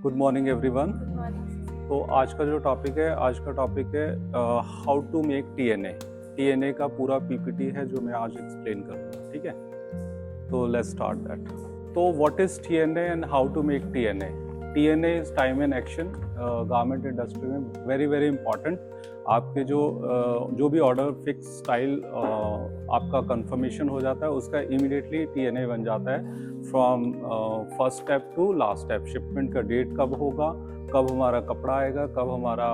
Good morning everyone. Good morning. तो आज का जो टॉपिक है how to make TNA. TNA का पूरा पीपीटी है जो मैं आज एक्सप्लेन करूँगा, ठीक है। तो लेट्स स्टार्ट दैट। तो what is TNA and how to make TNA. TNA is time and action. Garment industry में वेरी वेरी इंपॉर्टेंट। आपके जो भी ऑर्डर फिक्स स्टाइल आपका कंफर्मेशन हो जाता है, उसका इमीडिएटली टीएनए बन जाता है from first step to last step. Shipment का डेट कब होगा, कब हमारा कपड़ा आएगा, कब हमारा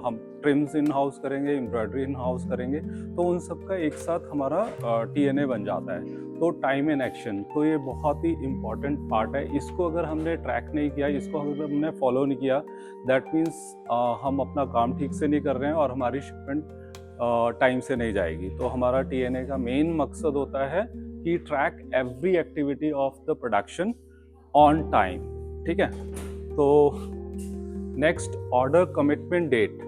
हम ट्रिम्स इन हाउस करेंगे, एम्ब्रॉयडरी इन हाउस करेंगे, तो उन सब का एक साथ हमारा टीएनए बन जाता है। तो टाइम एंड एक्शन, तो ये बहुत ही इम्पॉर्टेंट पार्ट है। इसको अगर हमने ट्रैक नहीं किया, इसको अगर हमने फॉलो नहीं किया, दैट मीन्स हम अपना काम ठीक से नहीं कर रहे हैं और हमारी शिपमेंट टाइम से नहीं जाएगी। तो हमारा टीएनए का मेन मकसद होता है कि track every activity of the production on time, ठीक है। तो next, order commitment date.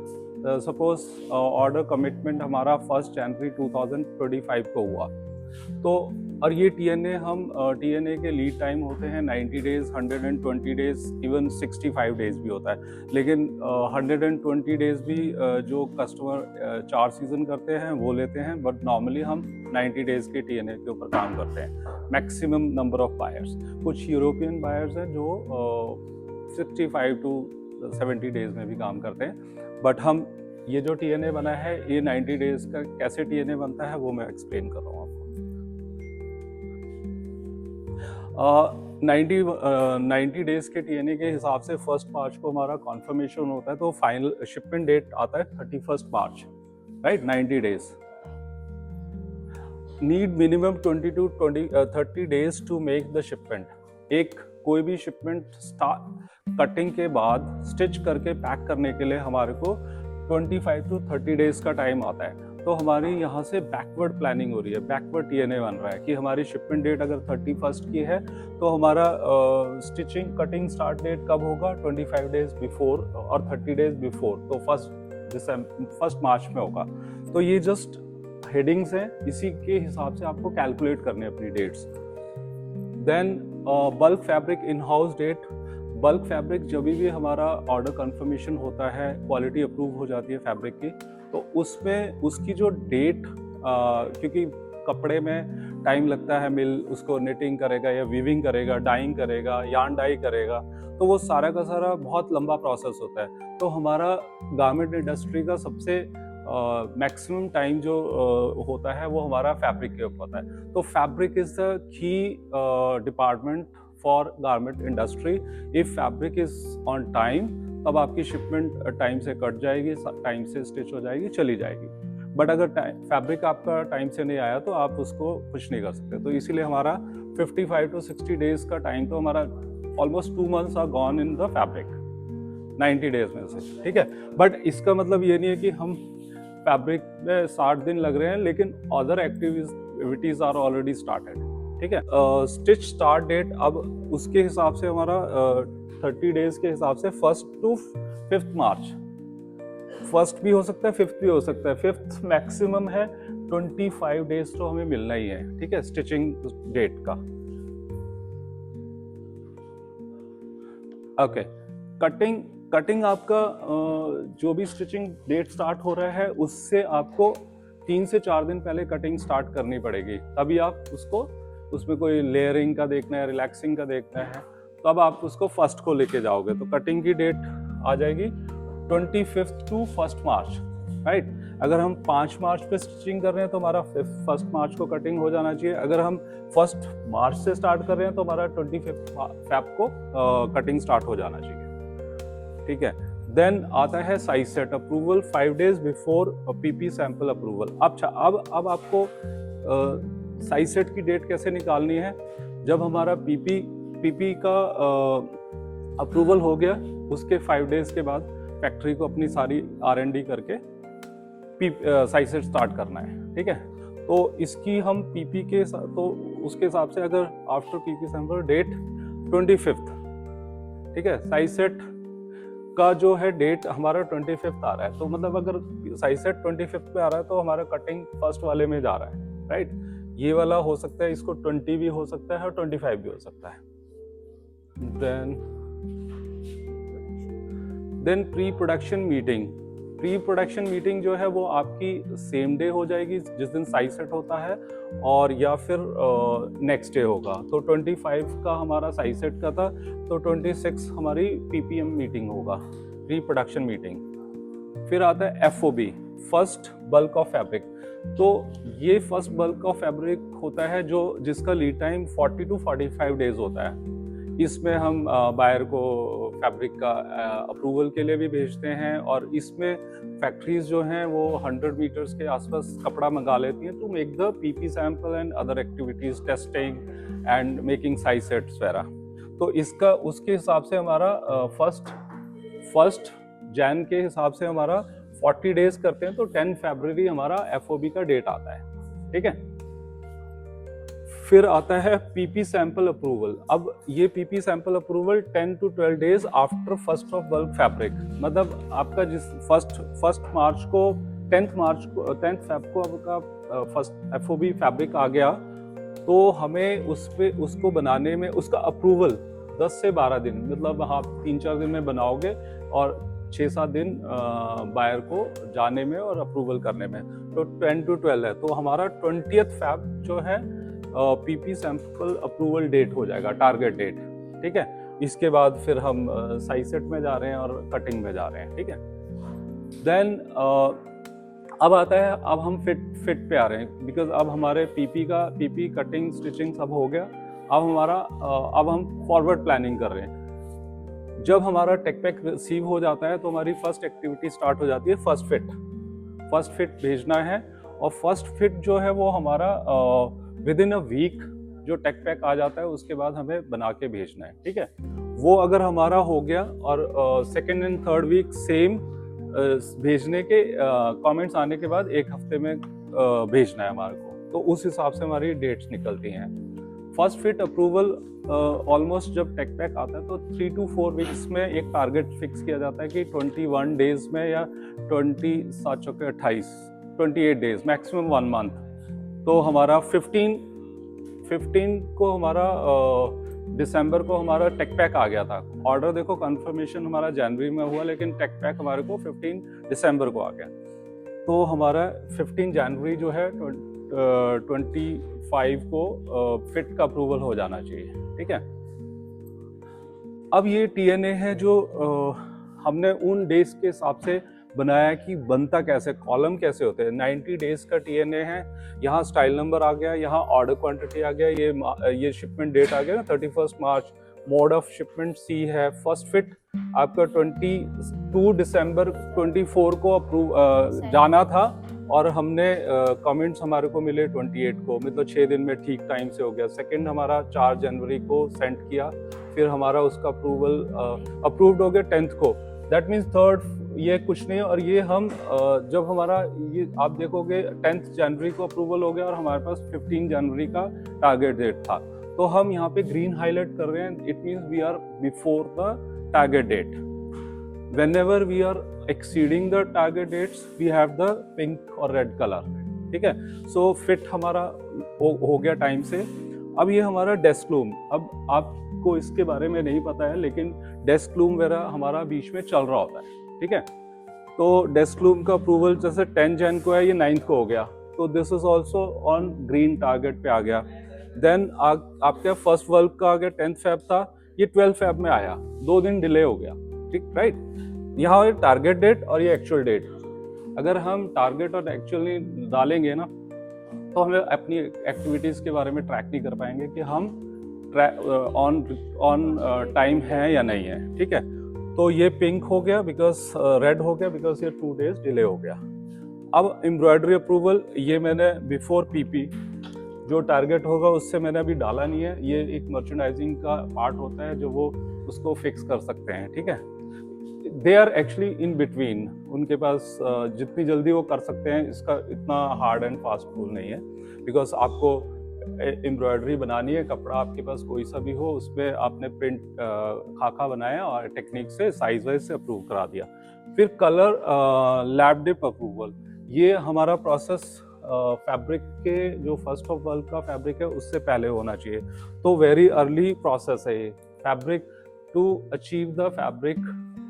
Suppose order commitment हमारा 1 जनवरी 2025 को हुआ, तो और ये टीएनए टीएनए के लीड टाइम होते हैं 90 डेज, 120 डेज, इवन 65 डेज भी होता है। लेकिन 120 डेज भी जो कस्टमर 4 सीजन करते हैं वो लेते हैं, बट नॉर्मली हम 90 डेज के टीएनए के ऊपर काम करते हैं। मैक्सिमम नंबर ऑफ बायर्स, कुछ यूरोपियन बायर्स हैं जो 65 टू 70 डेज में भी काम करते हैं। बट हम ये जो टीएनए बना है, ये 90 डेज का कैसे टीएनए बनता है वो मैं एक्सप्लेन कर रहा हूँ आपको। 90 डेज के टीएनए के हिसाब से 1 मार्च को हमारा कॉन्फर्मेशन होता है, तो फाइनल शिपमेंट डेट आता है 31 March, right. 90 days need minimum 20 to 30 days to make the shipment. एक कोई भी शिपमेंट कटिंग के बाद स्टिच करके पैक करने के लिए हमारे को 25 to 30 डेज का टाइम आता है। तो हमारी यहाँ से बैकवर्ड प्लानिंग हो रही है, बैकवर्ड टीएनए बन रहा है कि हमारी शिपमेंट डेट अगर 31 की है तो हमारा स्टिचिंग कटिंग स्टार्ट डेट कब होगा, 25 डेज बिफोर और 30 डेज बिफोर, तो 1 मार्च में होगा। तो ये जस्ट हेडिंग्स हैं, इसी के हिसाब से आपको कैलकुलेट करने अपनी dates. Then bulk fabric in house date. Bulk fabric जब भी हमारा ऑर्डर कंफर्मेशन होता है, क्वालिटी अप्रूव हो जाती है फैब्रिक की, तो उसमें उसकी जो डेट, क्योंकि कपड़े में टाइम लगता है, मिल उसको निटिंग करेगा या वीविंग करेगा, डाइंग करेगा, यार्न डाई करेगा, तो वो सारा का सारा बहुत लंबा प्रोसेस होता है। तो हमारा गारमेंट इंडस्ट्री का सबसे मैक्सिमम टाइम जो होता है वो हमारा फैब्रिक के ऊपर होता है। तो fabric is the key department for garment industry. If fabric is on time, तब आपकी शिपमेंट टाइम से कट जाएगी, टाइम से स्टिच हो जाएगी, चली जाएगी। बट अगर फैब्रिक आपका टाइम से नहीं आया तो आप उसको कुछ नहीं कर सकते। तो इसीलिए हमारा 55 to 60 डेज का टाइम, तो हमारा almost 2 months are gone in the fabric 90 days में से, ठीक है। बट इसका मतलब ये नहीं है कि हम फैब्रिक में 60 दिन लग रहे हैं, लेकिन other activities are already started, ठीक है। स्टिच स्टार्ट डेट, अब उसके हिसाब से हमारा 30 डेज के हिसाब से 1 to 5 मार्च। 1 भी हो सकता है, 5 भी हो सकता है। 5 मैक्सिमम है, 25 डेज तो हमें मिलना ही है, ठीक है, स्टिचिंग डेट का। ओके, कटिंग आपका जो भी स्टिचिंग डेट स्टार्ट हो रहा है, उससे आपको 3 से 4 दिन पहले कटिंग स्टार्ट करनी पड़ेगी। तभी आप उसमें कोई लेयरिंग का देखना है, रिलैक्सिंग का देखना है, तब आप उसको 1 को लेके जाओगे। तो कटिंग की डेट आ जाएगी 25 to 1 मार्च, राइट। अगर हम 5 मार्च पे स्टिचिंग कर रहे हैं तो हमारा 1 मार्च को कटिंग हो जाना चाहिए। अगर हम 1 मार्च से स्टार्ट कर रहे हैं तो हमारा 25 फैब को कटिंग स्टार्ट हो जाना चाहिए, ठीक है। देन आता है size set approval 5 days before PP sample approval. अब आपको साइज सेट की डेट कैसे निकालनी है। जब हमारा पीपी का अप्रूवल हो गया, उसके 5 डेज के बाद फैक्ट्री को अपनी सारी R&D करके साइज सेट स्टार्ट करना है, ठीक है। तो इसकी हम पीपी के तो उसके हिसाब से अगर आफ्टर पीपी सैंपल डेट 25, ठीक है, साइज सेट का जो है डेट हमारा 25 आ रहा है, तो मतलब अगर साइज सेट 25 पे आ रहा है तो हमारा कटिंग 1 वाले में जा रहा है, राइट। ये वाला हो सकता है, इसको 20 भी हो सकता है और 25 भी हो सकता है। Then then pre production meeting जो है वो आपकी सेम डे हो जाएगी जिस दिन साइज सेट होता है, और या फिर नेक्स्ट डे होगा। तो 25 का हमारा साइज सेट का था, तो 26 हमारी पीपीएम मीटिंग होगा, प्री प्रोडक्शन मीटिंग। फिर आता है FOB, first bulk of fabric. तो ये फर्स्ट बल्क ऑफ फैब्रिक होता है जिसका लीड टाइम 40 to 45 डेज होता है। इसमें हम बायर को फैब्रिक का अप्रूवल के लिए भी भेजते हैं, और इसमें फैक्ट्रीज जो हैं वो 100 मीटर्स के आसपास कपड़ा मंगा लेती हैं to make the PP sample and other activities, testing and making size sets वगैरह। तो इसका उसके हिसाब से हमारा फर्स्ट जैन के हिसाब से हमारा 40 डेज करते हैं, तो 10 फरवरी हमारा FOB का डेट आता है, ठीक है। फिर आता है PP सैंपल अप्रूवल। अब ये PP sample approval 10 to 12 days after first of bulk fabric, मतलब आपका जिस फर्स्ट मार्च को 10th फेब को आपका फर्स्ट FOB फैब्रिक आ गया, तो हमें उसको बनाने में उसका अप्रूवल 10 से 12 दिन, मतलब आप 3-4 दिन में बनाओगे और 6-7 दिन बायर को जाने में और अप्रूवल करने में। तो 10 to 12 है, तो हमारा 20th फेब जो है PP सैंपल अप्रूवल डेट हो जाएगा, टारगेट डेट, ठीक है। इसके बाद फिर हम साइज सेट में जा रहे हैं और कटिंग में जा रहे हैं, ठीक है। देन अब आता है, अब हम फिट पे आ रहे हैं, बिकॉज अब हमारे PP कटिंग स्टिचिंग सब हो गया। अब हम फॉरवर्ड प्लानिंग कर रहे हैं। जब हमारा टेक पैक रिसीव हो जाता है तो हमारी फर्स्ट एक्टिविटी स्टार्ट हो जाती है, फर्स्ट फिट भेजना है। और फर्स्ट फिट जो है वो हमारा विद इन अ वीक जो टेक पैक आ जाता है उसके बाद हमें बना के भेजना है, ठीक है। वो अगर हमारा हो गया और second and third week same भेजने के कमेंट्स आने के बाद 1 हफ्ते में भेजना है हमारे को, तो उस हिसाब से हमारी डेट्स निकलती हैं। फर्स्ट फिट अप्रूवल ऑलमोस्ट जब टेक पैक आता है तो 3 to 4 वीक्स में एक टारगेट फिक्स किया जाता है कि 21 डेज में या 28 डेज, मैक्सिमम 1 मंथ। तो हमारा 15 को हमारा दिसंबर को हमारा टेक पैक आ गया था। ऑर्डर देखो कंफर्मेशन हमारा जनवरी में हुआ, लेकिन टेक पैक हमारे को 15 दिसंबर को आ गया। तो हमारा 15 जनवरी जो है 25 को फिट का अप्रूवल हो जाना चाहिए, ठीक है। अब ये TNA है जो हमने उन डेज के हिसाब से बनाया कि बनता कैसे, कॉलम कैसे होते हैं। 90 डेज का TNA है, यहाँ स्टाइल नंबर आ गया, यहाँ ऑर्डर क्वांटिटी आ गया, ये शिपमेंट डेट आ गया ना 31 मार्च, मोड ऑफ शिपमेंट C है। फर्स्ट फिट आपका 22 दिसंबर 24 को अप्रूव जाना था, और हमने कमेंट्स हमारे को मिले 28 को, मतलब 6 दिन में ठीक टाइम से हो गया। सेकंड हमारा 4 जनवरी को सेंड किया, फिर हमारा उसका अप्रूव्ड हो गया 10th को। दैट मीन्स थर्ड, ये कुछ नहीं। और ये हम जब हमारा ये आप देखोगे 10th जनवरी को अप्रूवल हो गया और हमारे पास 15 जनवरी का टारगेट डेट था, तो हम यहाँ पे ग्रीन हाईलाइट कर रहे हैं, it means we are before the target date. Whenever we are exceeding the target dates we have the pink और रेड कलर, ठीक है। सो फिट हमारा हो गया टाइम से। अब ये हमारा डेस्क लूम, अब आपको इसके बारे में नहीं पता है, लेकिन डेस्क लूम वगैरह हमारा बीच में चल रहा होता है, ठीक है। तो डेस्क लूम का अप्रूवल जैसे 10 जन को है, ये 9th को हो गया, तो this is also on green target पे आ गया। देन आपका फर्स्ट वर्क का आ गया 10th फेब था, ये 12 फेब में आया, 2 दिन डिले हो गया, ठीक, राइट। यहाँ टारगेट डेट और ये एक्चुअल डेट, अगर हम टारगेट और एक्चुअली डालेंगे ना तो हमें अपनी एक्टिविटीज़ के बारे में ट्रैक नहीं कर पाएंगे कि हम ऑन टाइम है या नहीं है, ठीक है। तो ये पिंक हो गया बिकॉज रेड हो गया बिकॉज ये 2 डेज डिले हो गया। अब एम्ब्रॉयडरी अप्रूवल, ये मैंने बिफोर PP जो टारगेट होगा उससे मैंने अभी डाला नहीं है, ये एक मर्चेंडाइजिंग का पार्ट होता है जो वो उसको फिक्स कर सकते हैं, ठीक है। They are actually in between, उनके पास जितनी जल्दी वो कर सकते हैं, इसका इतना हार्ड एंड फास्ट रूल नहीं है, बिकॉज आपको एम्ब्रॉयडरी बनानी है, कपड़ा आपके पास कोई सा भी हो, उसमें आपने प्रिंट खाका बनाया और टेक्निक से साइज वाइज से अप्रूव करा दिया। फिर कलर लैब डिप अप्रूवल, ये हमारा प्रोसेस फैब्रिक के जो फर्स्ट ऑफ वर्क का फैब्रिक है उससे पहले होना चाहिए, तो वेरी अर्ली प्रोसेस है ये। Fabric to achieve the fabric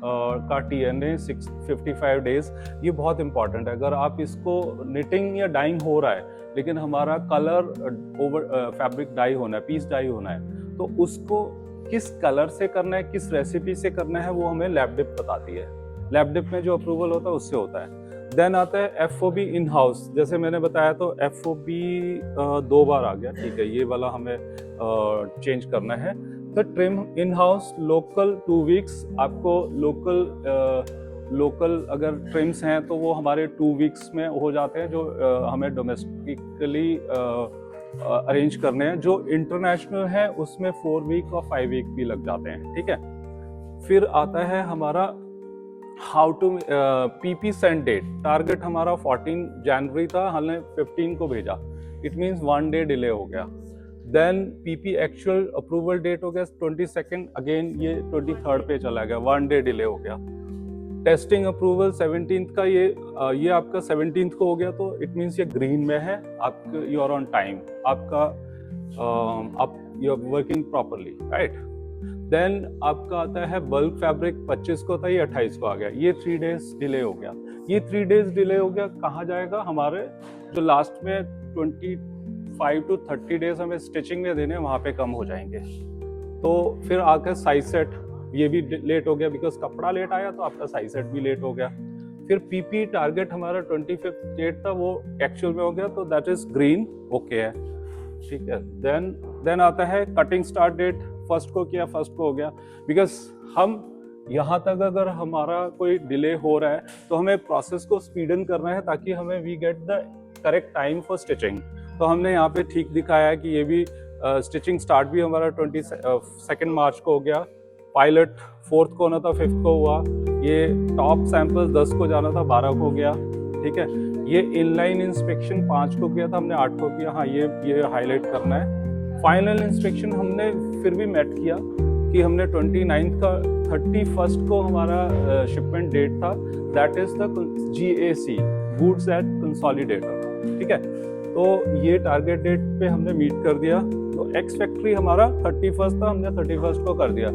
का TNA 55 डेज, ये बहुत इंपॉर्टेंट है। अगर आप इसको निटिंग या डाइंग हो रहा है लेकिन हमारा कलर ओवर फैब्रिक डाई होना है, पीस डाई होना है, तो उसको किस कलर से करना है, किस रेसिपी से करना है, वो हमें लैब डिप बताती है। लैब डिप में जो अप्रूवल होता है उससे होता है। देन आता है FOB इन हाउस। जैसे मैंने बताया तो FOB 2 बार आ गया, ठीक है, ये वाला हमें चेंज करना है। तो trim in house local 2 weeks, आपको लोकल अगर ट्रिम्स हैं तो वो हमारे 2 वीक्स में हो जाते हैं, जो हमें डोमेस्टिकली अरेंज करने हैं। जो इंटरनेशनल है उसमें 4 वीक और 5 वीक भी लग जाते हैं, ठीक है। फिर आता है हमारा how to PP send date. Target हमारा 14 जनवरी था, हमने 15 को भेजा, इट मीन्स 1 डे डिले हो गया। Then PP actual approval date हो गया 22, अगेन ये 23 पे चला गया, 1 डे डिले हो गया। टेस्टिंग अप्रूवल 17 का, ये आपका 17 को हो गया, तो इट मीन्स ये ग्रीन में है, आपका यू आर ऑन टाइम, आपका आप you are working properly, right. Then आपका आता है बल्क फैब्रिक, 25 को था, ये 28 को आ गया, ये 3 डेज डिले हो गया। ये 3 डेज डिले हो गया, कहाँ जाएगा, हमारे जो लास्ट में 25 to 30 डेज हमें स्टिचिंग में देने, वहाँ पे कम हो जाएंगे। तो फिर आकर साइज सेट, ये भी लेट हो गया, बिकॉज कपड़ा लेट आया तो आपका साइज सेट भी लेट हो गया। फिर PP टारगेट हमारा 25 डेट था, वो एक्चुअल में हो गया, तो दैट इज ग्रीन, ओके है, ठीक है। देन आता है कटिंग स्टार्ट डेट, फर्स्ट को किया, फर्स्ट को हो गया, बिकॉज हम यहाँ तक अगर हमारा कोई डिले हो रहा है तो हमें प्रोसेस को स्पीडन करना है, ताकि हमें we get the correct time for stitching. तो हमने यहाँ पे ठीक दिखाया है कि ये भी स्टिचिंग स्टार्ट भी हमारा 22 मार्च को हो गया, पायलट 4th को होना था, 5th को हुआ, ये टॉप सैंपल 10 को जाना था, 12 को गया, ठीक है। ये इनलाइन इंस्पेक्शन 5 को किया था, हमने 8 को किया, हाँ ये हाईलाइट करना है। फाइनल इंस्पेक्शन हमने फिर भी मेट किया कि हमने 29 का 31 को हमारा शिपमेंट डेट था, that is the GAC, goods at consolidator, ठीक है। तो ये टारगेट डेट पे हमने मीट कर दिया। तो एक्स फैक्ट्री हमारा 31 था, हमने 31 को कर दिया।